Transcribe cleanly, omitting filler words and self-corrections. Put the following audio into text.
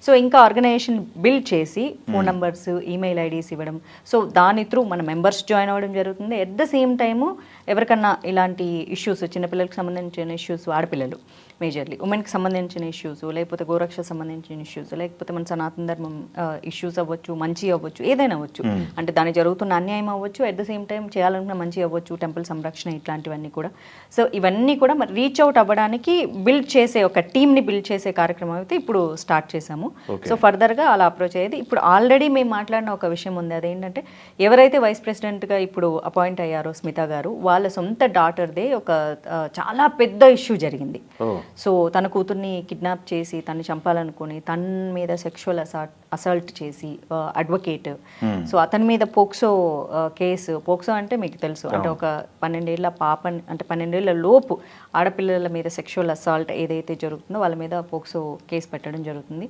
So ఇంకా organisation build చేసి phone numbers, email IDs ఇవ్వడం, సో దాని త్రూ మన మెంబర్స్ జాయిన్ అవ్వడం జరుగుతుంది. ఎట్ ద సేమ్ టైము ఎవరికన్నా ఇలాంటి ఇష్యూస్, చిన్నపిల్లలకు సంబంధించిన ఇష్యూస్, ఆడపిల్లలు మేజర్లీ ఉమెన్కి సంబంధించిన ఇష్యూస్, లేకపోతే గోరక్ష సంబంధించిన ఇష్యూస్, లేకపోతే మన సనాతన ధర్మం ఇష్యూస్ అవ్వచ్చు, మంచి అవ్వచ్చు, ఏదైనా అవ్వచ్చు, అంటే దానికి జరుగుతున్న అన్యాయం అవ్వచ్చు, ఎట్ ద సేమ్ టైం చేయాలనుకున్న మంచి అవ్వచ్చు, టెంపుల్ సంరక్షణ ఇట్లాంటివన్నీ కూడా. సో ఇవన్నీ కూడా మరి రీచ్ అవుట్ అవ్వడానికి బిల్డ్ చేసే ఒక టీమ్ని బిల్డ్ చేసే కార్యక్రమం అయితే ఇప్పుడు స్టార్ట్ చేశాము. సో ఫర్దర్గా అలా అప్రోచ్ అయ్యేది. ఇప్పుడు ఆల్రెడీ మేము మాట్లాడిన ఒక విషయం ఉంది, అదేంటంటే ఎవరైతే వైస్ ప్రెసిడెంట్గా ఇప్పుడు అపాయింట్ అయ్యారో స్మిత గారు, వాళ్ళ సొంత డాటర్దే ఒక చాలా పెద్ద ఇష్యూ జరిగింది. సో తన కూతుర్ని కిడ్నాప్ చేసి తను చంపాలనుకుని తన మీద సెక్షువల్ అసాల్ట్ చేసి అడ్వకేట్, సో అతని మీద పోక్సో కేసు, పోక్సో అంటే మీకు తెలుసు, అంటే ఒక 12 ఏళ్ల పాప, అంటే 12 ఏళ్ల లోపు ఆడపిల్లల మీద సెక్షువల్ అసాల్ట్ ఏదైతే జరుగుతుందో వాళ్ళ మీద పోక్సో కేసు పెట్టడం జరుగుతుంది.